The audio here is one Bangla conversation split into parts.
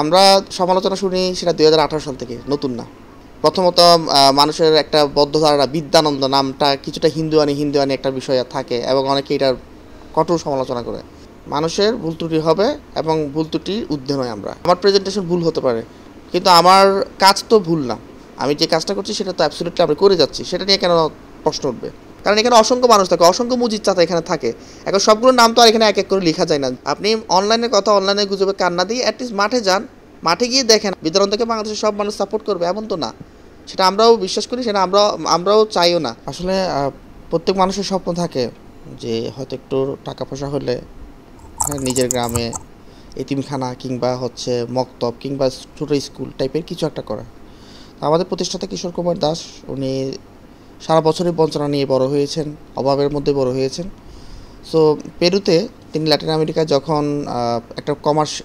আমরা সমালোচনা শুনি সেটা ২০১৮ সাল থেকে, নতুন না। প্রথমত মানুষের একটা বদ্ধ ধারণা, বিদ্যানন্দ নামটা কিছুটা হিন্দুয়ানি একটা বিষয় থাকে এবং অনেকে এটার কঠোর সমালোচনা করে। মানুষের ভুল ত্রুটি হবে এবং ভুল ত্রুটির ঊর্ধ্বে নয় আমরা। আমার প্রেজেন্টেশন ভুল হতে পারে, কিন্তু আমার কাজ তো ভুল না। আমি যে কাজটা করছি সেটা তো অ্যাবসলিউটলি আমি করে যাচ্ছি, সেটা নিয়ে কেন প্রশ্ন উঠবে? কারণ এখানে অসংখ্য মানুষ থাকে, অসংখ্য মুজিদ চাচা এখানে থাকে। এখন সবগুলোর নাম তো আর এখানে এক এক করে লেখা যায় না। আপনি অনলাইনের কথা অনলাইনে গুজবে কান্না দিয়ে অ্যাটলিস্ট মাঠে যান, মাঠে গিয়ে দেখেন বিদ্যানন্দকে বাংলাদেশের সব মানুষ সাপোর্ট করবে এমন তো না। সেটা আমরাও বিশ্বাস করি, সেটা আমরাও চাইও না। আসলে প্রত্যেক মানুষের স্বপ্ন থাকে যে হয়তো একটু টাকা পয়সা হলে নিজের গ্রামে এতিমখানা কিংবা হচ্ছে মক্তব কিংবা ছোটো স্কুল টাইপের কিছু একটা করা। আমাদের প্রতিষ্ঠাতা কিশোর কুমার দাস, উনি সারা বছরই বঞ্চনা নিয়ে বড় হয়েছেন, অভাবের মধ্যে বড় হয়েছেন। সো পেরুতে তিনি ল্যাটিন আমেরিকায় যখন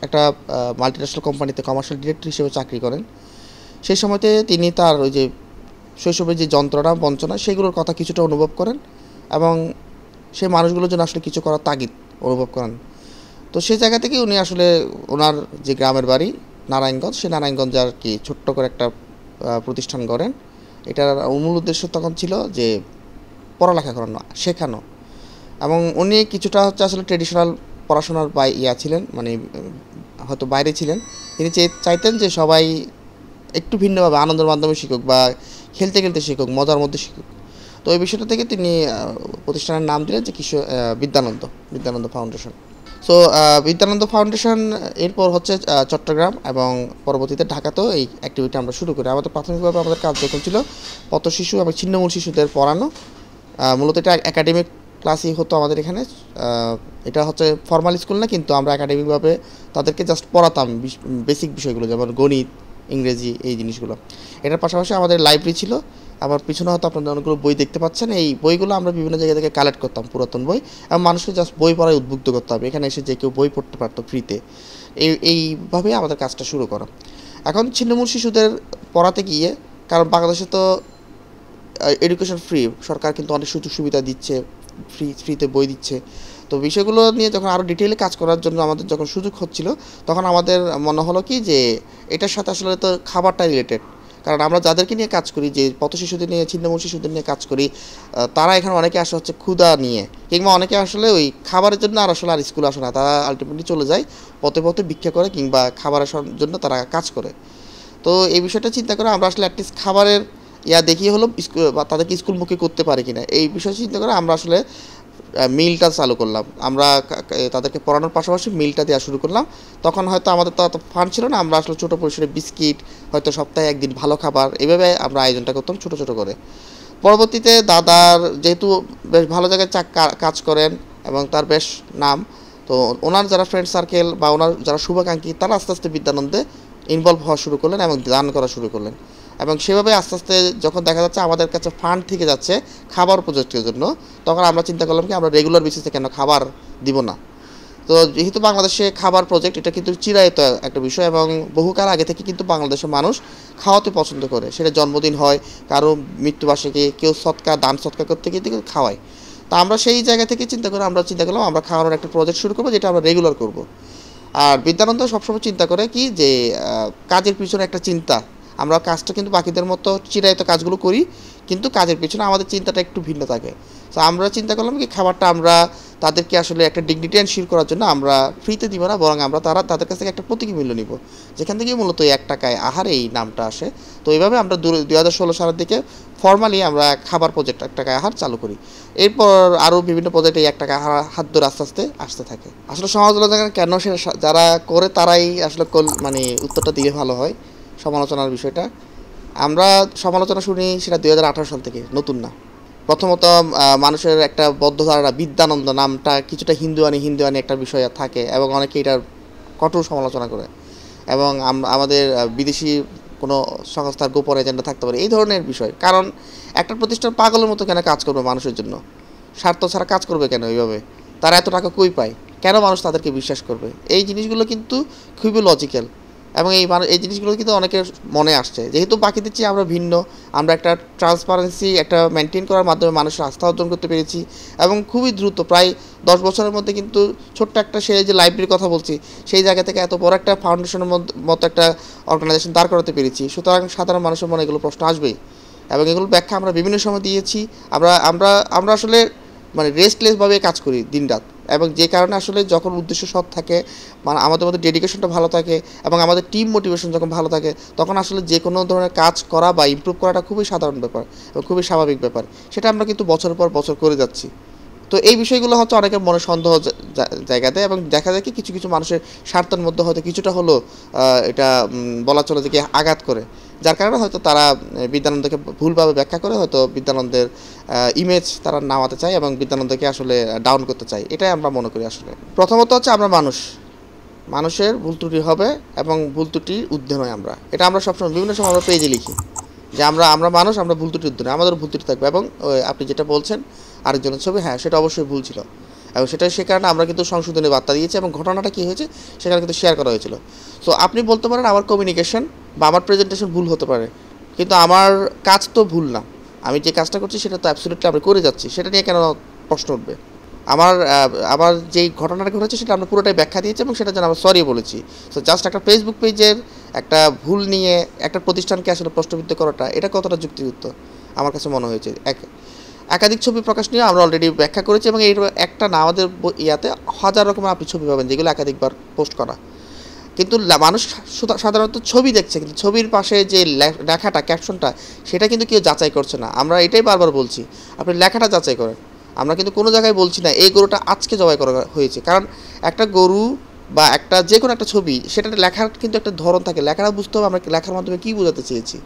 একটা মাল্টিন্যাশনাল কোম্পানিতে কমার্শিয়াল ডিরেক্টর হিসেবে চাকরি করেন, সেই সময়তে তিনি তার ওই যে শৈশবের যে যন্ত্রণা বঞ্চনা সেগুলোর কথা কিছুটা অনুভব করেন এবং সেই মানুষগুলোর জন্য আসলে কিছু করার তাগিদ অনুভব করেন। তো সেই জায়গা থেকে উনি আসলে ওনার যে গ্রামের বাড়ি নারায়ণগঞ্জ, সেই নারায়ণগঞ্জে আর কি ছোট্ট করে একটা প্রতিষ্ঠান গড়েন। এটার মূল উদ্দেশ্য তখন ছিল যে পড়ালেখা করানো, শেখানো। এবং উনি কিছুটা হচ্ছে আসলে ট্রেডিশনাল পড়াশোনার ছিলেন, মানে হয়তো বাইরে ছিলেন। তিনি চাইতেন যে সবাই একটু ভিন্নভাবে আনন্দের মাধ্যমে শিখুক বা খেলতে খেলতে শিখুক, মজার মধ্যে শিখুক। তো ওই বিষয়টা থেকে তিনি প্রতিষ্ঠানের নাম দিলেন যে Bidyanondo Foundation. So Bidyanondo Foundation এরপর হচ্ছে চট্টগ্রাম এবং পরবর্তীতে ঢাকাতেও এই অ্যাক্টিভিটি আমরা শুরু করি। আমাদের প্রাথমিকভাবে আমাদের কার্যক্রম ছিল পথ শিশু এবং ছিন্নমূল শিশুদের পড়ানো। মূলত এটা একাডেমিক ক্লাসই হতো আমাদের এখানে। এটা হচ্ছে ফর্মাল স্কুল না, কিন্তু আমরা একাডেমিকভাবে তাদেরকে জাস্ট পড়াতাম বেসিক বিষয়গুলো, যেমন গণিত, ইংরেজি, এই জিনিসগুলো। এটার পাশাপাশি আমাদের লাইব্রেরি ছিল। আমার পিছনে হয়তো আপনাদের অনেকগুলো বই দেখতে পাচ্ছেন। এই বইগুলো আমরা বিভিন্ন জায়গা থেকে কালেক্ট করতাম, পুরাতন বই, এবং মানুষকে জাস্ট বই পড়ায় উদ্বুদ্ধ করতাম। এখানে এসে যে কেউ বই পড়তে পারতো ফ্রিতে। এইভাবে আমাদের কাজটা শুরু করা। এখন ছিন্নমূল শিশুদের পড়াতে গিয়ে, কারণ বাংলাদেশে তো এডুকেশন ফ্রি, সরকার কিন্তু অনেক সুযোগ সুবিধা দিচ্ছে, ফ্রিতে বই দিচ্ছে। তো বিষয়গুলো নিয়ে যখন আরও ডিটেইলে কাজ করার জন্য আমাদের যখন সুযোগ হচ্ছিল, তখন আমাদের মনে হলো কি যে এটার সাথে আসলে তো খাবারটা রিলেটেড। কারণ আমরা যাদেরকে নিয়ে কাজ করি, যে পথ শিশুদের নিয়ে, ছিন্নমূল শিশুদের নিয়ে কাজ করি, তারা এখানে অনেকে আসে হচ্ছে ক্ষুধা নিয়ে, কিংবা অনেকে আসলে ওই খাবারের জন্য আর আসলে আর স্কুলে আসে না। তারা আলটিমেটলি চলে যায় পথে পথে ভিক্ষা করে কিংবা খাবারের জন্য তারা কাজ করে। তো এই বিষয়টা চিন্তা করে আমরা আসলে অ্যাটলিস্ট খাবারের দেখিয়ে হলো স্কুল বা তাদেরকে স্কুলমুখী করতে পারি কিনা, এই বিষয় চিন্তা করে আমরা আসলে মিলটা চালু করলাম। আমরা তাদেরকে পড়ানোর পাশাপাশি মিলটা দেওয়া শুরু করলাম। তখন হয়তো আমাদের তো অত ফান্ড ছিল না, আমরা আসলে ছোটো পরিসরে বিস্কিট, হয়তো সপ্তাহে একদিন ভালো খাবার, এভাবে আমরা আয়োজনটা করতাম ছোটো ছোটো করে। পরবর্তীতে দাদার যেহেতু বেশ ভালো জায়গায় কাজ করেন এবং তার বেশ নাম, তো ওনার যারা ফ্রেন্ড সার্কেল বা ওনার যারা শুভাকাঙ্ক্ষী, তারা আস্তে আস্তে বিদ্যানন্দে ইনভলভ হওয়া শুরু করলেন এবং দান করা শুরু করলেন। এবং সেভাবে আস্তে আস্তে যখন দেখা যাচ্ছে আমাদের কাছে ফান্ড থেকে যাচ্ছে খাবার প্রজেক্টের জন্য, তখন আমরা চিন্তা করলাম কি আমরা রেগুলার বেসিসে কেন খাবার দিব না। তো যেহেতু বাংলাদেশে খাবার প্রজেক্ট, এটা কিন্তু চিরায়ত একটা বিষয় এবং বহুকাল আগে থেকে কিন্তু বাংলাদেশের মানুষ খাওয়াতে পছন্দ করে। সেটা জন্মদিন হয়, কারো মৃত্যুবার্ষিকী, কেউ দান সৎকার করতে গিয়ে খাওয়ায়। তা আমরা সেই জায়গা থেকে চিন্তা করলাম আমরা খাওয়ানোর একটা প্রজেক্ট শুরু করবো, যেটা আমরা রেগুলার করব। আর বিদ্যানন্দ সবসময় চিন্তা করে কি যে কাজের পিছনে একটা চিন্তা, আমরা কাজটা কিন্তু বাকিদের মতো চিরায়ত কাজগুলো করি, কিন্তু কাজের পিছনে আমাদের চিন্তাটা একটু ভিন্ন থাকে। তো আমরা চিন্তা করলাম কি খাবারটা আমরা তাদেরকে আসলে একটা ডিগনিটি এনশিওর করার জন্য আমরা ফ্রিতে দিব না, বরং আমরা তাদের কাছ থেকে একটা প্রতীকী মূল্য নিব, যেখান থেকে মূলত এই 1 টাকায় আহার এই নামটা আসে। তো এইভাবে আমরা 2016 সালের দিকে ফর্মালি আমরা খাবার প্রজেক্ট 1 টাকায় আহার চালু করি। এরপর আরও বিভিন্ন প্রজেক্টে 1 টাকা আহার হাত ধরে আস্তে আস্তে আসতে থাকে। আসলে সমালোচনা কেন যারা করে তারাই আসলে মানে উত্তরটা দিলে ভালো হয়। সমালোচনার বিষয়টা আমরা সমালোচনা শুনি সেটা 2018 সাল থেকে, নতুন না। প্রথমত মানুষের একটা বদ্ধ ধারণা, বিদ্যানন্দ নামটা কিছুটা হিন্দুয়ানি একটা বিষয় থাকে এবং অনেকে এটার কঠোর সমালোচনা করে এবং আমাদের বিদেশি কোনো সংস্থার গোপন এজেন্ডা থাকতে পারে, এই ধরনের বিষয়। কারণ একটা প্রতিষ্ঠান পাগলের মতো কেন কাজ করবে মানুষের জন্য, স্বার্থ ছাড়া কাজ করবে কেন এইভাবে, তারা এত টাকা কই পায়, কেন মানুষ তাদেরকে বিশ্বাস করবে, এই জিনিসগুলো কিন্তু খুবই লজিক্যাল। এবং এই জিনিসগুলো কিন্তু অনেকের মনে আসছে, যেহেতু বাকিদের চেয়ে আমরা ভিন্ন, আমরা একটা ট্রান্সপারেন্সি একটা মেনটেন করার মাধ্যমে মানুষের আস্থা অর্জন করতে পেরেছি এবং খুবই দ্রুত প্রায় 10 বছরের মধ্যে কিন্তু ছোট্ট একটা সে যে লাইব্রেরির কথা বলছি সেই জায়গা থেকে এত বড় একটা ফাউন্ডেশনের মতো একটা অর্গানাইজেশন দাঁড় করাতে পেরেছি। সুতরাং সাধারণ মানুষের মনে এগুলো প্রশ্ন আসবেই এবং এগুলোর ব্যাখ্যা আমরা বিভিন্ন সময় দিয়েছি। আমরা আমরা আমরা আসলে মানে রেস্টলেসভাবে কাজ করি দিনরাত, এবং যে কারণে আসলে যখন উদ্দেশ্য সৎ থাকে, মানে আমাদের মধ্যে ডেডিকেশনটা ভালো থাকে এবং আমাদের টিম মোটিভেশন যখন ভালো থাকে, তখন আসলে যে কোনো ধরনের কাজ করা বা ইমপ্রুভ করাটা খুবই সাধারণ ব্যাপার এবং খুবই স্বাভাবিক ব্যাপার। সেটা আমরা কিন্তু বছরের পর বছর করে যাচ্ছি। তো এই বিষয়গুলো হচ্ছে অনেকের মনে সন্দেহ জায়গাতে, এবং দেখা যায় কি কিছু কিছু মানুষের স্বার্থের মধ্যে হয়তো কিছুটা হলো এটা বলা চলে যে আঘাত করে, যার কারণে হয়তো তারা বিদ্যানন্দকে ভুলভাবে ব্যাখ্যা করে হয়তো বিদ্যানন্দের ইমেজ তারা নামাতে চায় এবং বিদ্যানন্দকে আসলে ডাউন করতে চায়। এটাই আমরা মনে করি। আসলে প্রথমত হচ্ছে আমরা মানুষের ভুল ত্রুটি হবে এবং ভুল ত্রুটির ঊর্ধ্বে নয় আমরা। এটা আমরা সবসময় বিভিন্ন সময় আমরা পেজে লিখি যে আমরা মানুষ, আমরা ভুল ত্রুটির ঊর্ধ্বে নয়, আমাদের ভুল ত্রুটি থাকবে। এবং আপনি যেটা বলছেন আরেকজনের ছবি, হ্যাঁ সেটা অবশ্যই ভুল ছিল এবং সেটা সে কারণে আমরা কিন্তু সংশোধনী বার্তা দিয়েছি এবং ঘটনাটা কী হয়েছে সেখানে কিন্তু শেয়ার করা হয়েছিল। সো আপনি বলতে পারেন আমার কমিউনিকেশন বা আমার প্রেজেন্টেশন ভুল হতে পারে, কিন্তু আমার কাজ তো ভুল না। আমি যে কাজটা করছি সেটা তো অ্যাবসলিউটলি আমি করে যাচ্ছি, সেটা নিয়ে কেন প্রশ্ন উঠবে? আমার যেই ঘটনাটা ঘটেছে সেটা আমরা পুরোটাই ব্যাখ্যা দিয়েছি এবং সেটা যেন আমরা সরি বলেছি। সো জাস্ট একটা ফেসবুক পেজের একটা ভুল নিয়ে একটা প্রতিষ্ঠানকে আসলে প্রশ্নবিদ্ধ করাটা এটা কতটা যুক্তিযুক্ত আমার কাছে মনে হয়েছে। একাধিক ছবি প্রকাশ নিয়ে আমরা অলরেডি ব্যাখ্যা করেছি এবং এই একটা না, আমাদের ইয়াতে হাজার রকমের আপনি ছবি পাবেন যেগুলো একাধিকবার পোস্ট করা, কিন্তু মানুষ সাধারণত ছবি দেখছে, কিন্তু ছবির পাশে যে লেখাটা ক্যাপশনটা সেটা কিন্তু কেউ যাচাই করছে না। আমরা এটাই বারবার বলছি, আপনি লেখাটা যাচাই করেন। আমরা কিন্তু কোনো জায়গায় বলছি না এই গরুটা আজকে জবাই করা হয়েছে, কারণ একটা গরু বা একটা যে কোনো একটা ছবি সেটা লেখার কিন্তু একটা ধরন থাকে, লেখাটা বুঝতে হবে আমরা লেখার মাধ্যমে কী বোঝাতে চেয়েছি।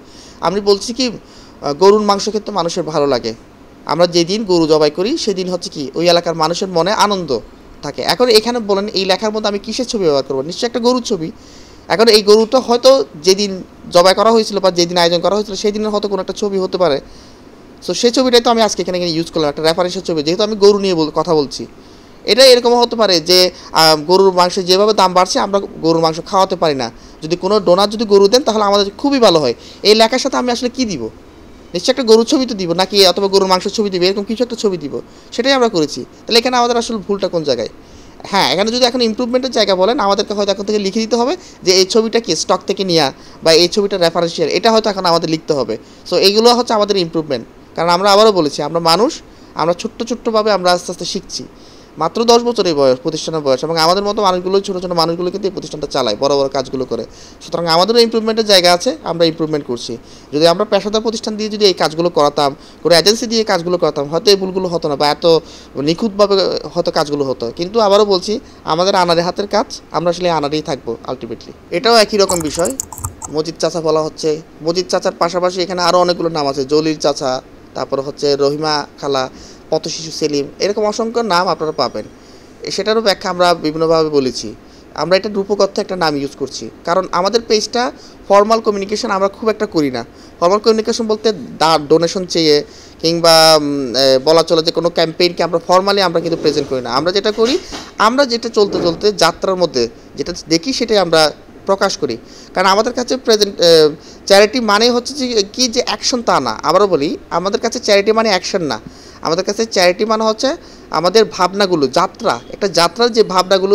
আমি বলছি কি গরুর মাংস খেতে মানুষের ভালো লাগে, আমরা যেদিন গরু জবাই করি সেদিন হচ্ছে কি ওই এলাকার মানুষের মনে আনন্দ থাকে। এখন এখানে বলেন এই লেখার মধ্যে আমি কিসের ছবি ব্যবহার করবো? নিশ্চয়ই একটা গরুর ছবি। এখন এই গরুটা হয়তো যেদিন জবাই করা হয়েছিল বা যেদিন আয়োজন করা হয়েছিল সেই দিনের হয়তো কোনো একটা ছবি হতে পারে। সো সেই ছবিটাই তো আমি আজকে এখানে ইউজ করলাম, একটা রেফারেন্সের ছবি, যেহেতু আমি গরু নিয়ে কথা বলছি। এটা এরকমও হতে পারে যে গরুর মাংসের যেভাবে দাম বাড়ছে আমরা গরুর মাংস খাওয়াতে পারি না, যদি কোনো ডোনার যদি গরু দেন তাহলে আমাদের খুবই ভালো হয়। এই লেখার সাথে আমি আসলে কী দিব? নিশ্চয়ই একটা গরুর ছবি তো দিব, নাকি অথবা গরুর মাংসের ছবি দিব, এরকম কিছু একটা ছবি দিব, সেটাই আমরা করেছি। তাহলে এখানে আমাদের আসলে ভুলটা কোন জায়গায়? হ্যাঁ, এখানে যদি এখন ইমপ্রুভমেন্টের জায়গা বলেন, আমাদেরকে হয়তো এখন থেকে লিখে দিতে হবে যে এই ছবিটা কি স্টক থেকে নেওয়া বা এই ছবিটা রেফারেন্সিয়াল, এটা হয়তো এখন আমাদের লিখতে হবে। সো এইগুলো হচ্ছে আমাদের ইমপ্রুভমেন্ট, কারণ আমরা আবারও বলেছি আমরা মানুষ, আমরা ছোট্টভাবে আমরা আস্তে আস্তে শিখছি। মাত্র 10 বছর এই বয়স, প্রতিষ্ঠানের বয়স, এবং আমাদের মতো মানুষগুলো ছোটো ছোটো মানুষগুলো কিন্তু এই প্রতিষ্ঠানটা চালায়, বড় বড় কাজগুলো করে। সুতরাং আমাদেরও ইমপ্রুভমেন্টের জায়গা আছে, আমরা ইমপ্রুভমেন্ট করছি। যদি আমরা পেশাদার প্রতিষ্ঠান দিয়ে যদি এই কাজগুলো করাতাম, কোনো এজেন্সি দিয়ে কাজগুলো করাতাম, হয়তো এই ভুলগুলো হতো না বা এত নিখুঁতভাবে হয়তো কাজগুলো হতো। কিন্তু আবারও বলছি আমাদের আনারে হাতের কাজ, আমরা আসলে আনারেই থাকবো আলটিমেটলি। এটাও একই রকম বিষয়। মজিদ চাচা বলা হচ্ছে, মজিদ চাচার পাশাপাশি এখানে আরও অনেকগুলো নাম আছে, জলিল চাচা, তারপর হচ্ছে রহিমা খালা, পথশিশু সেলিম, এরকম অসংখ্য নাম আপনারা পাবেন। সেটারও ব্যাখ্যা আমরা বিভিন্নভাবে বলেছি। আমরা এটা রূপক অর্থে একটা নাম ইউজ করছি, কারণ আমাদের পেজটা ফর্মাল কমিউনিকেশন আমরা খুব একটা করি না। ফর্মাল কমিউনিকেশন বলতে ডোনেশন চেয়ে কিংবা বলা চলে যে কোনো ক্যাম্পেইনকে আমরা ফর্মালি আমরা কিন্তু প্রেজেন্ট করি না। আমরা যেটা করি, আমরা যেটা চলতে চলতে যাত্রার মধ্যে যেটা দেখি সেটাই আমরা প্রকাশ করি। কারণ আমাদের কাছে চ্যারিটি মানে হচ্ছে যে কি যে অ্যাকশন তা না। আবারও বলি, আমাদের কাছে চ্যারিটি মানে অ্যাকশন না, আমাদের কাছে চ্যারিটি মানে হচ্ছে আমাদের ভাবনাগুলো, একটা যাত্রার যে ভাবনাগুলো,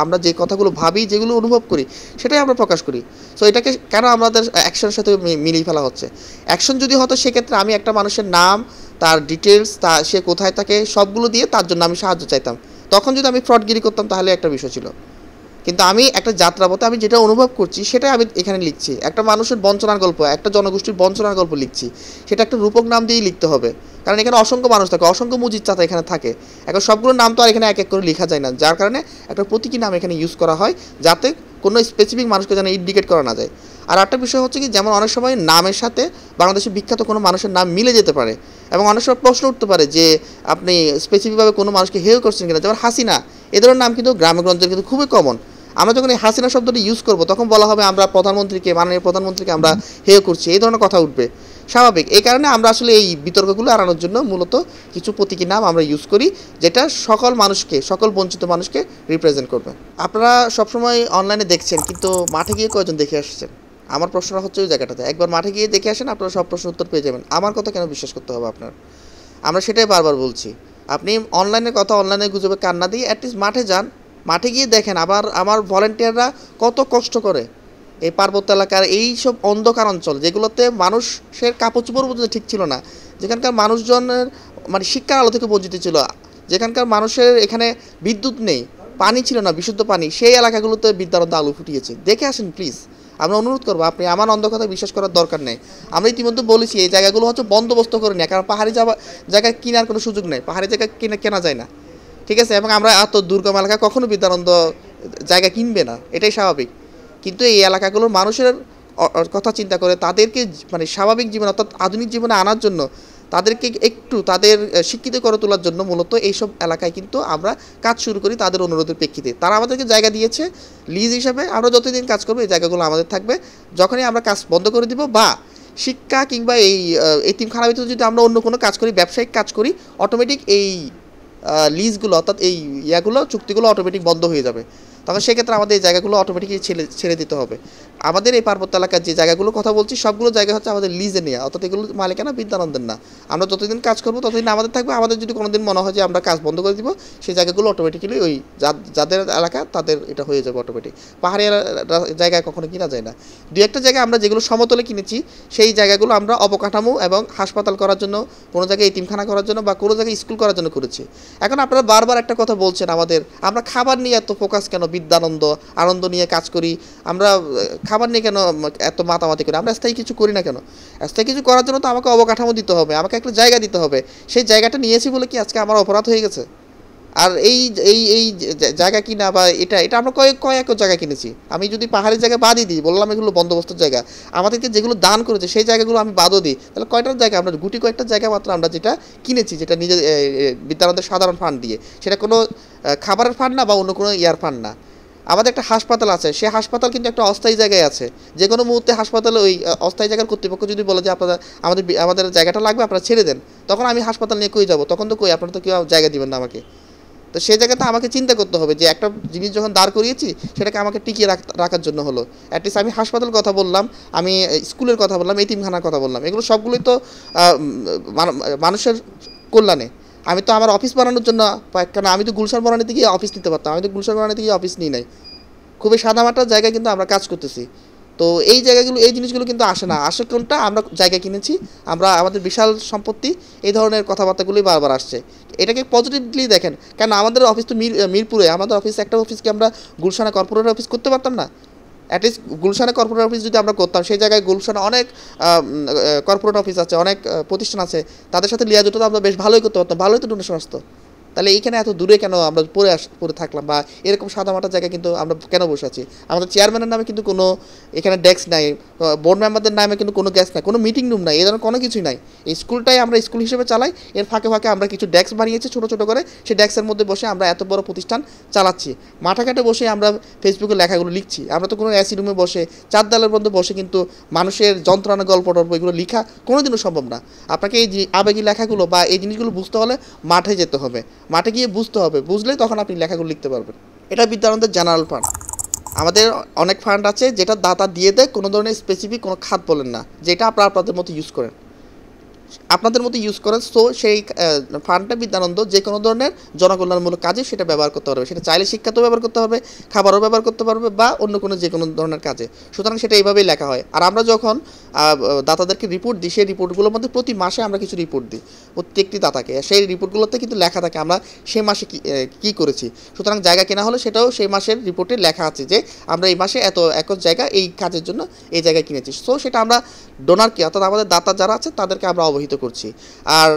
আমরা যে কথাগুলো ভাবি, যেগুলো অনুভব করি, সেটাই আমরা প্রকাশ করি। সো এটাকে কেন আমাদের অ্যাকশনের সাথে মিলিয়ে ফেলা হচ্ছে? অ্যাকশন যদি হতো সেক্ষেত্রে আমি একটা মানুষের নাম, তার ডিটেলস, সে কোথায় থাকে সবগুলো দিয়ে তার জন্য আমি সাহায্য চাইতাম। তখন যদি আমি ফ্রডগিরি করতাম তাহলে একটা বিষয় ছিল, কিন্তু আমি একটা যাত্রাপথে আমি যেটা অনুভব করছি সেটাই আমি এখানে লিখছি। একটা মানুষের বঞ্চনার গল্প, একটা জনগোষ্ঠীর বঞ্চনার গল্প লিখছি, সেটা একটা রূপক নাম দিয়েই লিখতে হবে, কারণ এখানে অসংখ্য মানুষ থাকে, অসংখ্য মজিদ চাচা এখানে থাকে। এখন সবগুলোর নাম তো আর এখানে এক এক করে লেখা যায় না, যার কারণে একটা প্রতীকী নাম এখানে ইউজ করা হয়, যাতে কোনো স্পেসিফিক মানুষকে যেন ইন্ডিকেট করা না যায়। আর একটা বিষয় হচ্ছে কি, যেমন অনেক সময় নামের সাথে বাংলাদেশের বিখ্যাত কোনো মানুষের নাম মিলে যেতে পারে, এবং অনেক সময় প্রশ্ন উঠতে পারে যে আপনি স্পেসিফিকভাবে কোনো মানুষকে হেয় করছেন কিনা। যেমন হাসিনা, এ ধরনের নাম কিন্তু গ্রামেগঞ্জের কিন্তু খুবই কমন। আমরা যখন এই হাসিনা শব্দটি ইউজ করবো তখন বলা হবে আমরা মাননীয় প্রধানমন্ত্রীকে আমরা হেয় করছি, এই ধরনের কথা উঠবে। স্বাভাবিক। এই কারণে আমরা আসলে এই বিতর্কগুলো এড়ানোর জন্য মূলত কিছু প্রতীকী নাম আমরা ইউজ করি, যেটা সকল মানুষকে, সকল বঞ্চিত মানুষকে রিপ্রেজেন্ট করবে। আপনারা সবসময় অনলাইনে দেখছেন, কিন্তু মাঠে গিয়ে কয়জন দেখে আসছেন? আমার প্রশ্নটা হচ্ছে ওই জায়গাটাতে। একবার মাঠে গিয়ে দেখে আসেন, আপনারা সব প্রশ্নের উত্তর পেয়ে যাবেন। আমার কথা কেন বিশ্বাস করতে হবে আপনার? আমরা সেটাই বারবার বলছি। আপনি অনলাইনের কথা অনলাইনে গুজবে কান না দিয়ে অ্যাটলিস্ট মাঠে যান, মাঠে গিয়ে দেখেন আবার আমার ভলেন্টিয়াররা কত কষ্ট করে এই পার্বত্য এলাকার এই সব অন্ধকার অঞ্চল, যেগুলোতে মানুষের কাপড় চোপড় পর্যন্ত ঠিক ছিল না, যেখানকার মানুষজনের মানে শিক্ষার আলো থেকে বঞ্চিত ছিল, যেখানকার মানুষের এখানে বিদ্যুৎ নেই, পানি ছিল না, বিশুদ্ধ পানি, সেই এলাকাগুলোতে বিদ্যারন্ত আলো ফুটিয়েছে। দেখে আসেন প্লিজ, আমরা অনুরোধ করবো। আপনি আমার অন্ধ কথা বিশ্বাস করার দরকার নেই। আমরা ইতিমধ্যে বলেছি এই জায়গাগুলো হচ্ছে বন্দোবস্ত করে নেয়, কারণ পাহাড়ি জায়গায় কেনার কোনো সুযোগ নেই, পাহাড়ি জায়গায় কেনা যায় না, ঠিক আছে? এবং আমরা এত দুর্গম এলাকা কখনো বিদ্যানন্দ জায়গা কিনবে না, এটাই স্বাভাবিক। কিন্তু এই এলাকাগুলোর মানুষের কথা চিন্তা করে তাদেরকে মানে স্বাভাবিক জীবন অর্থাৎ আধুনিক জীবনে আনার জন্য, তাদেরকে একটু তাদের শিক্ষিত করে তোলার জন্য মূলত এইসব এলাকায় কিন্তু আমরা কাজ শুরু করি তাদের অনুরোধের প্রেক্ষিতে। তারা আমাদেরকে জায়গা দিয়েছে লিজ হিসাবে, আমরা যতদিন কাজ করবো এই জায়গাগুলো আমাদের থাকবে। যখনই আমরা কাজ বন্ধ করে দিব বা শিক্ষা কিংবা এই এতিমখানার ভিতরে যদি আমরা অন্য কোনো কাজ করি, ব্যবসায়িক কাজ করি, অটোমেটিক এই লিজগুলো অর্থাৎ এই চুক্তিগুলো অটোমেটিক বন্ধ হয়ে যাবে। তখন সেক্ষেত্রে আমাদের এই জায়গাগুলো অটোমেটিকলি ছেড়ে দিতে হবে। আমাদের এই পার্বত্য এলাকার যে জায়গাগুলোর কথা বলছি সবগুলো জায়গা হচ্ছে আমাদের লিজে নেওয়া, অর্থাৎ এগুলো মালিকানা বিদ্যানন্দের না। আমরা যতদিন কাজ করবো ততদিন আমাদের থাকবে। আমাদের যদি কোনোদিন মনে হয় যে আমরা কাজ বন্ধ করে দিব, সেই জায়গাগুলো অটোমেটিক্যালি ওই যাদের এলাকা তাদের এটা হয়ে যাবে অটোমেটিক। পাহাড়ি জায়গায় কখনো কিনা যায় না। দু একটা জায়গায় আমরা যেগুলো সমতলে কিনেছি সেই জায়গাগুলো আমরা অবকাঠামো এবং হাসপাতাল করার জন্য, কোনো জায়গায় এতিমখানা করার জন্য বা কোনো জায়গায় স্কুল করার জন্য করেছি। এখন আপনারা বারবার একটা কথা বলছেন আমরা খাবার নিয়ে এত ফোকাস কেন? বিদ্যানন্দ আনন্দ নিয়ে কাজ করি, আমরা খাবার নিয়ে কেন এত মাতামাতি করি? আমরা স্থায়ী কিছু করি না কেন? স্থায়ী কিছু করার জন্য তো আমাকে অবকাঠামো দিতে হবে, আমাকে একটা জায়গা দিতে হবে। সেই জায়গাটা নিয়েছি বলে কি আজকে আমার অপরাধ হয়ে গেছে? আর এই এই এই জায়গা কিনা বা এটা আমরা কয়েক জায়গা কিনেছি। আমি যদি পাহাড়ি জায়গা বাদই দিই, বললাম এগুলো বন্দোবস্তের জায়গা, আমাদেরকে যেগুলো দান করেছে সেই জায়গাগুলো আমি বাদও দিই, তাহলে কয়টার জায়গা? আমরা কয়েকটা জায়গা মাত্র আমরা যেটা কিনেছি, যেটা নিজের বিদ্যালয়ের সাধারণ ফান্ড দিয়ে, সেটা কোনো খাবারের ফান্ড না বা অন্য কোনো ফান্ড না। আমাদের একটা হাসপাতাল আছে, সেই হাসপাতাল কিন্তু একটা অস্থায়ী জায়গায় আছে। যে কোনো মুহূর্তে হাসপাতালে ওই অস্থায়ী জায়গার কর্তৃপক্ষ যদি বলে যে আপনারা আমাদের জায়গাটা লাগবে, আপনারা ছেড়ে দেন, তখন আমি হাসপাতাল নিয়ে কই যাবো? তখন তো আপনারা তো কেউ জায়গা দিবেন না আমাকে। তো সেই জায়গাতে আমাকে চিন্তা করতে হবে যে একটা জিনিস যখন দাঁড় করিয়েছি সেটাকে আমাকে টিকিয়ে রাখার জন্য হলো। অ্যাটলিস্ট আমি হাসপাতাল কথা বললাম, আমি স্কুলের কথা বললাম, এতিমখানার কথা বললাম, এগুলো সবগুলোই তো মানুষের কল্যাণে। আমি তো আমার অফিস বানানোর জন্য, কেন আমি তো গুলশান বানানোতে গিয়ে অফিস নিতে পারতাম, আমি তো গুলশান বানানোতে গিয়ে অফিস নিই নাই। খুবই সাদামাটার জায়গায় কিন্তু আমরা কাজ করতেছি। তো এই জায়গাগুলো, এই জিনিসগুলো কিন্তু আসে কোনটা? আমরা জায়গা কিনেছি, আমরা আমাদের বিশাল সম্পত্তি, এই ধরনের কথাবার্তাগুলোই বারবার আসছে। এটাকে পজিটিভলি দেখেন। কেন আমাদের অফিস তো মিরপুরে, আমাদের অফিস একটা অফিসকে আমরা গুলশানে কর্পোরেট অফিস করতে পারতাম না? অ্যাটলিস্ট গুলশানে কর্পোরেট অফিস যদি আমরা করতাম, সেই জায়গায় গুলশানে অনেক কর্পোরেট অফিস আছে, অনেক প্রতিষ্ঠান আছে, তাদের সাথে লিয়াজোটা তো আমরা বেশ ভালোই করতে পারতাম, ভালোই তো ডোনেশন আসতো। তাহলে এইখানে এত দূরে কেন আমরা পড়ে থাকলাম? বা এরকম সাদামাটা জায়গায় কিন্তু আমরা কেন বসে আছি? আমাদের চেয়ারম্যানের নামে কিন্তু কোনো এখানে ডেস্ক নাই, বোর্ড মেম্বারদের নামে কিন্তু কোনো ডেস্ক নাই, কোনো মিটিং রুম নাই, এই ধরনের কোনো কিছুই নাই। এই স্কুলটাই আমরা স্কুল হিসেবে চালাই, এর ফাঁকে ফাঁকে আমরা কিছু ডেস্ক বানিয়েছি ছোটো ছোটো করে, সেই ডেস্কের মধ্যে বসে আমরা এত বড় প্রতিষ্ঠান চালাচ্ছি। মাঠাঘাটে বসে আমরা ফেসবুকে লেখাগুলো লিখছি, আমরা তো কোনো এসি রুমে বসে চার দেওয়ালের মধ্যে বসে কিন্তু মানুষের যন্ত্রণা গল্প টল্প এগুলো লেখা কোনোদিনও সম্ভব না। আপনাকে এই আবেগী লেখাগুলো বা এই জিনিসগুলো বুঝতে হলে মাঠে যেতে হবে, মাঠে গিয়ে বুঝতে হবে, বুঝলেই তখন আপনি লেখাগুলো লিখতে পারবেন। এটা বিদ্যানন্দের জেনারেল ফান্ড। আমাদের অনেক ফান্ড আছে যেটা দাতা দিয়ে দেয়, কোনো ধরনের স্পেসিফিক কোনো খাত বলেন না, যেটা আপনাদের মতো ইউজ করেন, সো সেই ফান্ডটা বিদ্যানন্দ যে কোনো ধরনের জনকল্যাণমূলক কাজে সেটা ব্যবহার করতে পারবে। সেটা চাইলে শিক্ষাতেও ব্যবহার করতে পারবে, খাবারও ব্যবহার করতে পারবে বা অন্য কোনো যে কোনো ধরনের কাজে। সুতরাং সেটা এইভাবেই লেখা হয়। আর আমরা যখন দাতাদেরকে রিপোর্ট দিই, সেই রিপোর্টগুলোর মধ্যে প্রতি মাসে আমরা কিছু রিপোর্ট দিই প্রত্যেকটি দাতাকে, সেই রিপোর্টগুলোতে কিন্তু লেখা থাকে আমরা সেই মাসে কী করেছি। সুতরাং জায়গা কেনা হলে সেটাও সেই মাসের রিপোর্টে লেখা আছে যে আমরা এই মাসে এত একর জায়গা এই কাজের জন্য এই জায়গায় কিনেছি। সো সেটা আমরা ডোনারকে অর্থাৎ আমাদের দাতা যারা আছে তাদেরকে আমরা অবহিত করছি। আর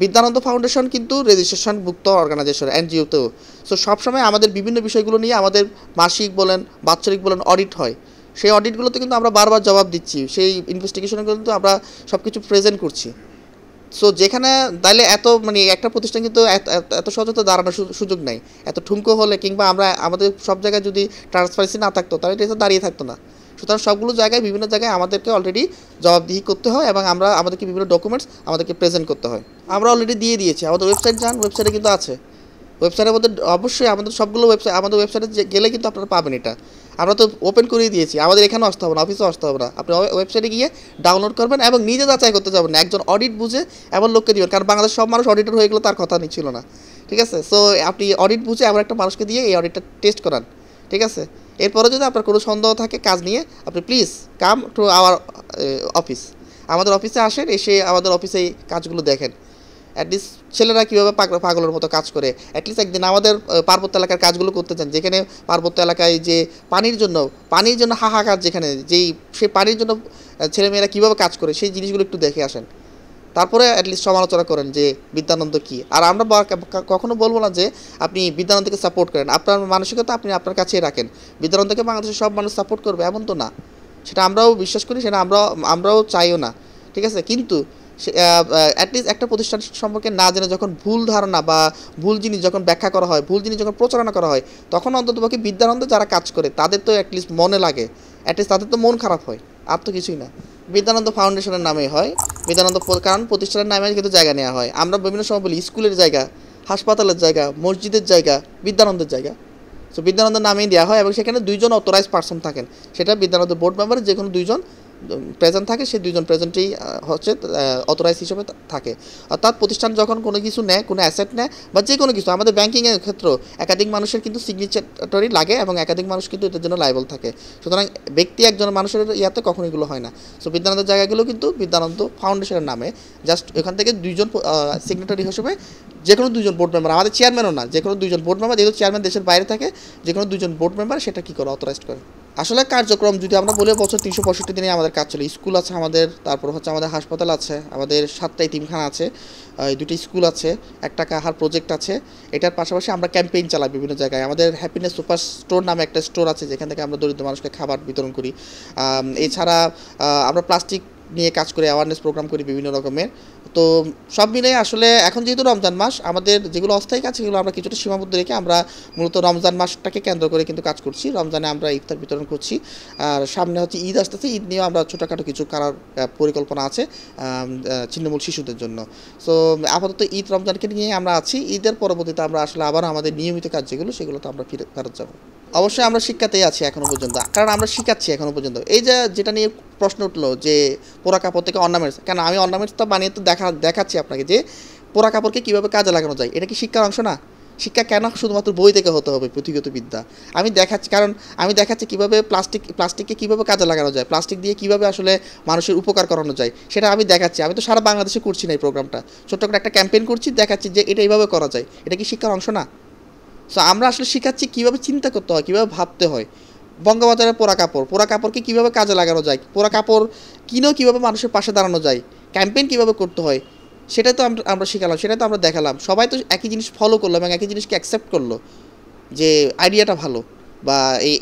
বিদ্যানন্দ ফাউন্ডেশন কিন্তু রেজিস্ট্রেশনভুক্ত অর্গানাইজেশন, এনজিওতেও। সো সবসময় আমাদের বিভিন্ন বিষয়গুলো নিয়ে আমাদের মাসিক বলেন, বাৎসরিক বলেন, অডিট হয়। সেই অডিটগুলোতে কিন্তু আমরা বারবার জবাব দিচ্ছি, সেই ইনভেস্টিগেশনগুলো কিন্তু আমরা সব কিছু প্রেজেন্ট করছি। সো যেখানে তাইলে একটা প্রতিষ্ঠান কিন্তু এত সহজে দাঁড়ানোর সুযোগ নাই। এত ঠুমকো হলে কিংবা আমাদের সব জায়গায় যদি ট্রান্সপারেন্সি না থাকতো তাহলে এটা দাঁড়িয়ে থাকতো না। সুতরাং সবগুলো জায়গায় বিভিন্ন জায়গায় আমাদেরকে অলরেডি জবাবদিহি করতে হয় এবং আমাদেরকে বিভিন্ন ডকুমেন্টস আমাদেরকে প্রেজেন্ট করতে হয়। আমরা অলরেডি দিয়ে দিয়েছি, আমাদের ওয়েবসাইট যান, ওয়েবসাইটে কিন্তু আছে। ওয়েবসাইটের মধ্যে অবশ্যই আমাদের সবগুলো আমাদের ওয়েবসাইটে গেলে কিন্তু আপনারা পাবেন এটা। আমরা তো ওপেন করেই দিয়েছি, আমাদের এখানেও আসতে হবে না, অফিসেও আসতে হবে না। আপনি ওয়েবসাইটে গিয়ে ডাউনলোড করবেন এবং নিজে যাচাই করতে যাবেন না, একজন অডিট বুঝে এমন লোককে দিবেন, কারণ বাংলাদেশ সব মানুষ অডিটর হয়ে গেলো তার কথা ছিল না, ঠিক আছে। সো আপনি অডিট বুঝে এমন একটা মানুষকে দিয়ে এই অডিটটা টেস্ট করান, ঠিক আছে। এরপরে যদি আপনার কোনো সন্দেহ থাকে কাজ নিয়ে, আপনি please come to our office, আমাদের অফিসে আসেন, এসে আমাদের অফিসে এই কাজগুলো দেখেন। অ্যাটলিস্ট ছেলেরা কীভাবে পাগলের মতো কাজ করে, অ্যাটলিস্ট একদিন আমাদের পার্বত্য এলাকার কাজগুলো করতে চান, যেখানে পার্বত্য এলাকায় যে পানির জন্য হাহাকার, যেখানে সেই পানির জন্য ছেলেমেয়েরা কীভাবে কাজ করে সেই জিনিসগুলো একটু দেখে আসেন, তারপরে অ্যাটলিস্ট সমালোচনা করেন যে বিদ্যানন্দ কী। আর আমরা কখনো বলবো না যে আপনি বিদ্যানন্দকে সাপোর্ট করেন, আপনার মানসিকতা আপনি আপনার কাছেই রাখেন। বিদ্যানন্দকে বাংলাদেশের সব মানুষ সাপোর্ট করবে এমন তো না, সেটা আমরাও বিশ্বাস করি, সেটা আমরাও চাইও না, ঠিক আছে। কিন্তু অ্যাটলিস্ট একটা প্রতিষ্ঠান সম্পর্কে না জেনে যখন ভুল ধারণা বা ভুল জিনিস যখন ব্যাখ্যা করা হয়, ভুল জিনিস যখন প্রচারণা করা হয়, তখন অন্ততপক্ষে বিদ্যানন্দ যারা কাজ করে তাদের তো অ্যাটলিস্ট মনে লাগে, অ্যাটলিস্ট তাদের তো মন খারাপ হয়, আর তো কিছুই না। বিদ্যানন্দ ফাউন্ডেশনের নামেই হয় বিদ্যানন্দ, কারণ প্রতিষ্ঠানের নামে কিন্তু জায়গা নেওয়া হয়। আমরা বিভিন্ন সময় বলি স্কুলের জায়গা, হাসপাতালের জায়গা, মসজিদের জায়গা, বিদ্যানন্দের জায়গা। সো বিদ্যানন্দের নামেই দেওয়া হয় এবং সেখানে 2 জন অথরাইজ পার্সন থাকেন, সেটা বিদ্যানন্দ বোর্ড মেম্বারের যে কোনো 2 জন প্রেজেন্ট থাকে, সেই 2 জন প্রেজেন্টেই হচ্ছে অথরাইজ হিসেবে থাকে। অর্থাৎ প্রতিষ্ঠান যখন কোনো কিছু নেয়, কোনো অ্যাসেট নেয় বা যে কোনো কিছু, আমাদের ব্যাঙ্কিংয়ের ক্ষেত্রেও একাধিক মানুষের কিন্তু সিগনেচারি লাগে এবং একাধিক মানুষ কিন্তু এটার জন্য লাইবল থাকে। সুতরাং ব্যক্তি একজন মানুষের ইয়াতে কখনো এগুলো হয় না। সো বিদ্যানন্দের জায়গাগুলো কিন্তু বিদ্যানন্দ ফাউন্ডেশনের নামে, জাস্ট এখান থেকে 2 জন সিগনেটারি হিসেবে যে কোনো 2 জন বোর্ড মেম্বার, আমাদের চেয়ারম্যানও না, যে কোনো 2 জন বোর্ড মেম্বার, যেহেতু চেয়ারম্যান দেশের বাইরে থাকে, যে কোনো 2 জন বোর্ড মেম্বার সেটা কী করে অথরাইজ করে। আসলে কার্যক্রম যদি আমরা বলি, বছর 365 দিনে আমাদের কাজ চলে। স্কুল আছে আমাদের, তারপর হচ্ছে আমাদের হাসপাতাল আছে, আমাদের 7টা এতিমখানা আছে, 2টি স্কুল আছে, 1 টাকা আহার প্রজেক্ট আছে। এটার পাশাপাশি আমরা ক্যাম্পেইন চালাই বিভিন্ন জায়গায়। আমাদের হ্যাপিনেস সুপার স্টোর নামে একটা স্টোর আছে, যেখান থেকে আমরা দরিদ্র মানুষকে খাবার বিতরণ করি। এছাড়া আমরা প্লাস্টিক নিয়ে কাজ করে অ্যাওয়ারনেস প্রোগ্রাম করি বিভিন্ন রকমের। তো সব মিলে আসলে এখন যেহেতু রমজান মাস, আমাদের যেগুলো অস্থায়ী কাজ সেগুলো আমরা কিছুটা সীমাবদ্ধ রেখে আমরা মূলত রমজান মাসটাকে কেন্দ্র করে কিন্তু কাজ করছি। রমজানে আমরা ইফতার বিতরণ করছি, আর সামনে হচ্ছে ঈদ আসতেছে, ঈদ নিয়েও আমরা ছোটোখাটো কিছু করার পরিকল্পনা আছে ছিন্নমূল শিশুদের জন্য। সো আপাতত ঈদ রমজানকে নিয়ে আমরা আছি। ঈদের পরবর্তীতে আমরা আসলে আবার আমাদের নিয়মিত কাজ যেগুলো সেগুলো তো আমরা ফেরত যাবো। অবশ্যই আমরা শিক্ষাতেই আছি এখনও পর্যন্ত, কারণ আমরা শিখাচ্ছি এখনও পর্যন্ত। এই যেটা নিয়ে প্রশ্ন উঠলো যে পোড়া কাপড় থেকে অর্নামেন্টস, কেন আমি অর্নামেন্টসটা বানিয়ে তো দেখাচ্ছি আপনাকে যে পোড়া কাপড়কে কীভাবে কাজে লাগানো যায়। এটা কি শিক্ষার অংশ না? শিক্ষা কেন শুধুমাত্র বই থেকে হতে হবে পুঁথিগত বিদ্যা? আমি দেখাচ্ছি কীভাবে প্লাস্টিককে কীভাবে কাজে লাগানো যায়, প্লাস্টিক দিয়ে কীভাবে আসলে মানুষের উপকার করানো যায় সেটা আমি দেখাচ্ছি। আমি তো সারা বাংলাদেশে করছি না এই প্রোগ্রামটা, ছোট্ট করে একটা ক্যাম্পেইন করছি, দেখাচ্ছি যে এটা এইভাবে করা যায়। এটা কি শিক্ষার অংশ না? সো আমরা আসলে শেখাচ্ছি কীভাবে চিন্তা করতে হয়, কীভাবে ভাবতে হয়। বঙ্গবাজারের পোড়া কাপড়কে কীভাবে কাজে লাগানো যায়, পোড়া কাপড় কিনেও কীভাবে মানুষের পাশে দাঁড়ানো যায়, ক্যাম্পেইন কীভাবে করতে হয়, সেটা তো আমরা শেখালাম, সেটা তো আমরা দেখালাম। সবাই তো একই জিনিস ফলো করলো এবং একই জিনিসকে অ্যাকসেপ্ট করলো যে আইডিয়াটা ভালো বা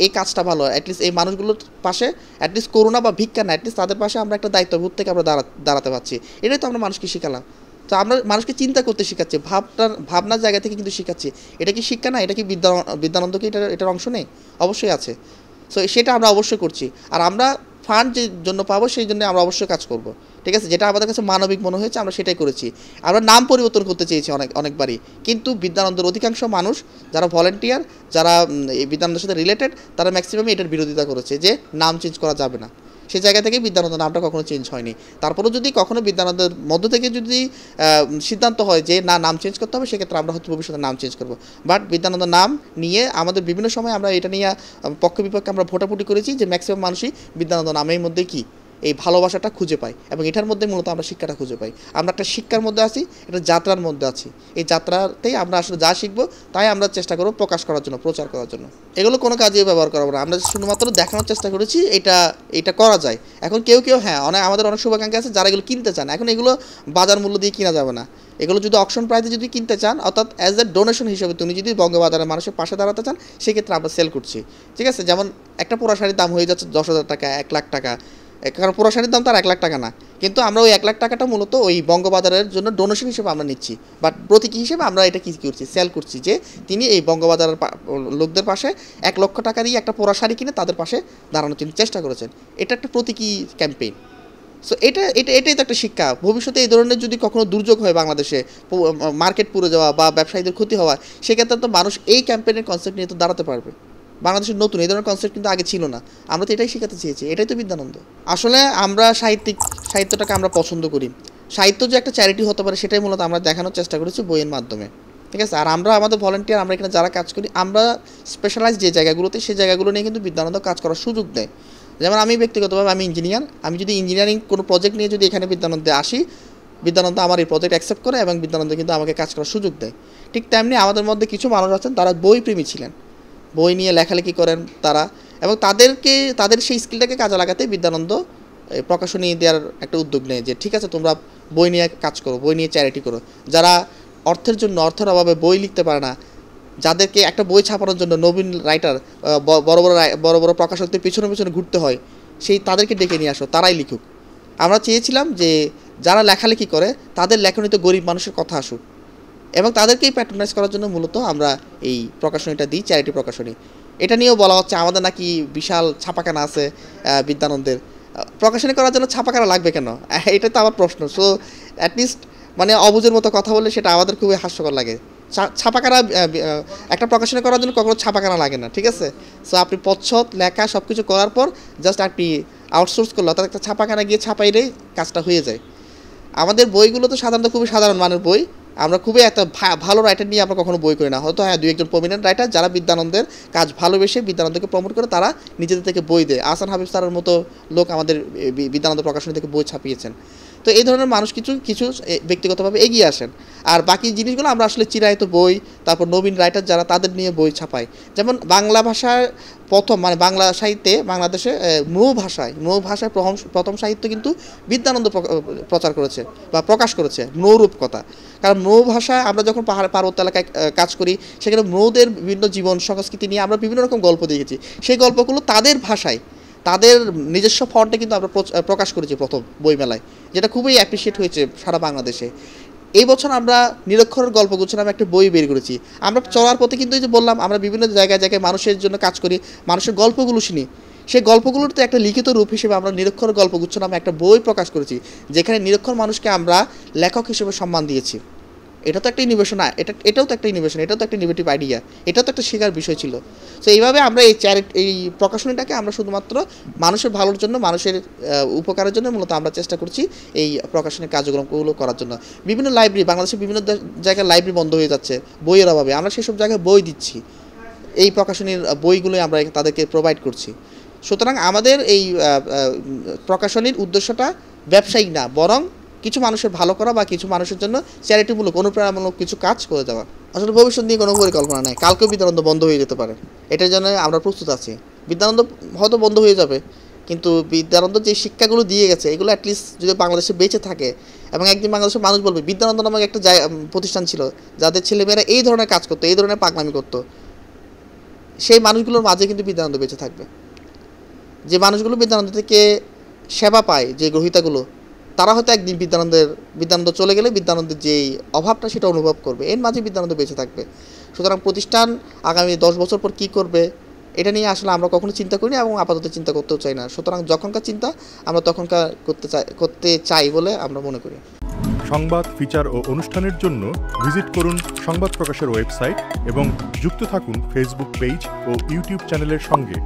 এই কাজটা ভালো। অ্যাটলিস্ট এই মানুষগুলোর পাশে অ্যাটলিস্ট করোনা বা ভিক্ষা না, অ্যাটলিস্ট তাদের পাশে আমরা একটা দায়িত্ববোধ থেকে আমরা দাঁড়াতে পারছি। এটাই তো আমরা মানুষকে শেখালাম। তো আমরা মানুষকে চিন্তা করতে শেখাচ্ছি, ভাবনার জায়গা থেকে কিন্তু শেখাচ্ছি। এটা কি শিক্ষা না? এটা কি বিদ্যানন্দ কি এটার অংশ নেই? অবশ্যই আছে। সো সেটা আমরা অবশ্যই করছি। আর আমরা ফান্ড যে জন্য পাবো সেই জন্য আমরা অবশ্যই কাজ করব, ঠিক আছে। যেটা আমাদের কাছে মানবিক মনে হয়েছে আমরা সেটাই করেছি। আমরা নাম পরিবর্তন করতে চেয়েছি অনেকবারই, কিন্তু বিদ্যানন্দের অধিকাংশ মানুষ যারা ভলেন্টিয়ার, যারা এই বিদ্যানন্দের সাথে রিলেটেড, তারা ম্যাক্সিমামই এটার বিরোধিতা করেছে যে নাম চেঞ্জ করা যাবে না। সেই জায়গা থেকে বিদ্যানন্দ নামটা কখনো চেঞ্জ হয়নি। তারপরেও যদি কখনো বিদ্যানন্দের মধ্য থেকে যদি সিদ্ধান্ত হয় যে না, নাম চেঞ্জ করতে হবে, সেক্ষেত্রে আমরা হয়তো ভবিষ্যতে নাম চেঞ্জ করবো। বাট বিদ্যানন্দ নাম নিয়ে আমাদের বিভিন্ন সময় আমরা এটা নিয়ে পক্ষ বিপক্ষে আমরা ভোটাভুটি করেছি যে ম্যাক্সিমাম মানুষই বিদ্যানন্দ নামের মধ্যে কি এই ভালোবাসাটা খুঁজে পাই এবং এটার মধ্যে মূলত আমরা শিক্ষাটা খুঁজে পাই। আমরা একটা শিক্ষার মধ্যে আছি, একটা যাত্রার মধ্যে আছি। এই যাত্রাতেই আমরা আসলে যা শিখবো তাই আমরা চেষ্টা করবো প্রকাশ করার জন্য, প্রচার করার জন্য। এগুলো কোনো কাজে ব্যবহার করাবো না, আমরা শুধুমাত্র দেখানোর চেষ্টা করেছি এটা করা যায়। এখন কেউ হ্যাঁ, আমাদের অনেক শুভাকাঙ্ক্ষী আছে যারা এগুলো কিনতে চান। এখন এগুলো বাজার মূল্য দিয়ে কিনা যাবে না। এগুলো যদি অকশন প্রাইসে যদি কিনতে চান, অর্থাৎ অ্যাজ এ ডোনেশন হিসেবে তুমি যদি বঙ্গবাজারের মানুষের পাশে দাঁড়াতে চান, সেক্ষেত্রে আমরা সেল করছি, ঠিক আছে। যেমন একটা পোড়া শাড়ির দাম হয়ে যাচ্ছে 10,000 টাকা, 1 লাখ টাকা। কারণ পুরো শাড়ির দাম তার 1 লাখ টাকা না, কিন্তু আমরা ওই 1 লাখ টাকাটা মূলত ওই বঙ্গবাজারের জন্য ডোনেশন হিসেবে আমরা নিচ্ছি, বাট প্রতীকী হিসেবে আমরা এটা কী করছি, সেল করছি যে তিনি এই বঙ্গবাজারের লোকদের পাশে 1 লক্ষ টাকারই একটা পোড়া শাড়ি কিনে তাদের পাশে দাঁড়ানোর তিনি চেষ্টা করেছেন। এটা একটা প্রতীকী ক্যাম্পেইন। সো এটাই তো একটা শিক্ষা। ভবিষ্যতে এই ধরনের যদি কখনো দুর্যোগ হয় বাংলাদেশে, মার্কেট পুড়ে যাওয়া বা ব্যবসায়ীদের ক্ষতি হওয়া, সেক্ষেত্রে তো মানুষ এই ক্যাম্পেইনের কনসেপ্ট নিয়ে তো দাঁড়াতে পারবে। বাংলাদেশের নতুন এই ধরনের কনসেপ্ট কিন্তু আগে ছিল না, আমরা তো এটাই শেখাতে চেয়েছি, এটাই তো বিদ্যানন্দ। আসলে আমরা সাহিত্যটাকে আমরা পছন্দ করি। সাহিত্য যে একটা চ্যারিটি হতে পারে সেটাই মূলত আমরা দেখানোর চেষ্টা করেছি বইয়ের মাধ্যমে, ঠিক আছে। আর আমরা আমাদের ভলেন্টিয়ার, আমরা এখানে যারা কাজ করি, আমরা স্পেশালাইজ যে জায়গাগুলোতে, সেই জায়গাগুলো নিয়ে কিন্তু বিদ্যানন্দ কাজ করার সুযোগ দেয়। যেমন আমি ব্যক্তিগতভাবে আমি ইঞ্জিনিয়ার, আমি যদি ইঞ্জিনিয়ারিং কোনো প্রজেক্ট নিয়ে যদি এখানে বিদ্যানন্দে আসি, বিদ্যানন্দ আমার এই প্রজেক্ট অ্যাকসেপ্ট করে এবং বিদ্যানন্দ কিন্তু আমাকে কাজ করার সুযোগ দেয়। ঠিক তেমনি আমাদের মধ্যে কিছু মানুষ আছেন তারা বই প্রেমী ছিলেন, বই নিয়ে লেখালেখি করেন তারা, এবং তাদের সেই স্কিলটাকে কাজে লাগাতে বিদ্যানন্দ প্রকাশনী দেওয়ার একটা উদ্যোগ নেয় যে ঠিক আছে তোমরা বই নিয়ে কাজ করো, বই নিয়ে চ্যারিটি করো। যারা অর্থের অভাবে বই লিখতে পারে না, যাদেরকে একটা বই ছাপানোর জন্য নবীন রাইটার বড় বড় প্রকাশকদের পিছনে ঘুরতে হয়, তাদেরকে ডেকে নিয়ে আসো, তারাই লিখুক। আমরা চেয়েছিলাম যে যারা লেখালেখি করে তাদের লেখনীতে গরিব মানুষের কথা আসুক, এবং তাদেরকেই প্যাট্রোনাইজ করার জন্য মূলত আমরা এই প্রকাশনীটা দিই, চ্যারিটি প্রকাশনী। এটা নিয়েও বলা হচ্ছে আমাদের নাকি বিশাল ছাপাখানা আছে বিদ্যানন্দের। প্রকাশনী করার জন্য ছাপাখানা লাগবে কেন, এটা তো আমার প্রশ্ন। সো অ্যাটলিস্ট মানে অবুঝের মতো কথা বললে সেটা আমাদের খুবই হাস্যকর লাগে। ছাপাখানা একটা প্রকাশনী করার জন্য কখনো ছাপাখানা লাগে না, ঠিক আছে। সো আপনি পচ্ছদ লেখা সব কিছু করার পর জাস্ট আপনি আউটসোর্স করলে, অর্থাৎ একটা ছাপাখানা গিয়ে ছাপাইলেই কাজটা হয়ে যায়। আমাদের বইগুলো তো সাধারণত খুবই সাধারণ মানের বই, আমরা খুবই একটা ভালো রাইটার নিয়ে আমরা কখনো বই করি না। হয়তো হ্যাঁ 2-1 জন প্রমিনেন্ট রাইটার যারা বিদ্যানন্দের কাজ ভালোবেসে বিদ্যানন্দকে প্রমোট করে তারা নিজেদের থেকে বই দেয়। আহসান হাবিব স্যারের মতো লোক আমাদের বিদ্যানন্দ প্রকাশনী থেকে বই ছাপিয়েছেন। তো এই ধরনের মানুষ কিছু ব্যক্তিগতভাবে এগিয়ে আসেন, আর বাকি জিনিসগুলো আমরা আসলে চিরায়ত বই, তারপর নবীন রাইটার যারা তাদের নিয়ে বই ছাপাই। যেমন বাংলা ভাষার প্রথম মানে বাংলা সাহিত্যে বাংলাদেশে মৃ ভাষায় প্রথম সাহিত্য কিন্তু বিদ্যানন্দ প্রচার করেছে বা প্রকাশ করেছে, মৃরূপকথা। কারণ মৃ ভাষায় আমরা যখন পার্বত্য এলাকায় কাজ করি, সেখানে মৃদের বিভিন্ন জীবন সংস্কৃতি নিয়ে আমরা বিভিন্ন রকম গল্প দেখেছি। সেই গল্পগুলো তাদের ভাষায়, তাদের নিজস্ব ফন্টে কিন্তু আমরা প্রকাশ করেছি প্রথম বইমেলায়, যেটা খুবই অ্যাপ্রিসিয়েট হয়েছে সারা বাংলাদেশে। এই বছর আমরা নিরক্ষরের গল্পগুচ্ছ নামে একটা বই বের করেছি। আমরা চলার পথে কিন্তু এই যে বললাম আমরা বিভিন্ন জায়গায় মানুষের জন্য কাজ করি, মানুষের গল্পগুলো শুনি, সেই গল্পগুলোর তো একটা লিখিত রূপ হিসেবে আমরা নিরক্ষরের গল্পগুচ্ছ নামে একটা বই প্রকাশ করেছি, যেখানে নিরক্ষর মানুষকে আমরা লেখক হিসেবে সম্মান দিয়েছি। এটা তো একটা ইনোভেশন, এটাও তো একটা ইনোভেশন, এটাও তো একটা ইনোভেটিভ আইডিয়া, এটাও তো একটা শেখার বিষয় ছিল। সো এইভাবে আমরা এই প্রকাশনীটাকে আমরা শুধুমাত্র মানুষের ভালোর জন্য, মানুষের উপকারের জন্য মূলত আমরা চেষ্টা করছি এই প্রকাশনের কার্যক্রমগুলো করার জন্য। বিভিন্ন লাইব্রেরি, বাংলাদেশের বিভিন্ন জায়গায় লাইব্রেরি বন্ধ হয়ে যাচ্ছে বইয়ের অভাবে, আমরা সেসব জায়গায় বই দিচ্ছি, এই প্রকাশনীর বইগুলোই আমরা তাদেরকে প্রোভাইড করছি। সুতরাং আমাদের এই প্রকাশনীর উদ্দেশ্যটা ব্যবসায়িক না, বরং কিছু মানুষের ভালো করা বা কিছু মানুষের জন্য চ্যারিটিমূলক, অনুপ্রেরণামূলক কিছু কাজ করে দেওয়া। আসলে ভবিষ্যৎ নিয়ে কোনো পরিকল্পনা নেই, কালকেও বিদ্যানন্দ বন্ধ হয়ে যেতে পারে, এটার জন্য আমরা প্রস্তুত আছি। বিদ্যানন্দ হয়তো বন্ধ হয়ে যাবে, কিন্তু বিদ্যানন্দ যে শিক্ষাগুলো দিয়ে গেছে এগুলো অ্যাটলিস্ট যদি বাংলাদেশে বেঁচে থাকে, এবং একদিন বাংলাদেশের মানুষ বলবে বিদ্যানন্দ নামক একটা প্রতিষ্ঠান ছিল যাদের ছেলেমেয়েরা এই ধরনের কাজ করতো, এই ধরনের পাগলামি করতো, সেই মানুষগুলোর মাঝে কিন্তু বিদ্যানন্দ বেঁচে থাকবে। যে মানুষগুলো বিদ্যানন্দ থেকে সেবা পায়, যে গ্রহীতাগুলো, তারা হয়তো একদিন বিদ্যানন্দ চলে গেলে বিদ্যানন্দের যেই অভাবটা সেটা অনুভব করবে, এর মাঝে বিদ্যানন্দ বেঁচে থাকবে। সুতরাং প্রতিষ্ঠান আগামী 10 বছর পর কী করবে এটা নিয়ে আসলে আমরা কখনো চিন্তা করিনি এবং আপাতত চিন্তা করতেও চাই না। সুতরাং যখনকার চিন্তা আমরা তখনকার করতে চাই বলে আমরা মনে করি। সংবাদ, ফিচার ও অনুষ্ঠানের জন্য ভিজিট করুন সংবাদ প্রকাশের ওয়েবসাইট এবং যুক্ত থাকুন ফেসবুক পেজ ও ইউটিউব চ্যানেলের সঙ্গে।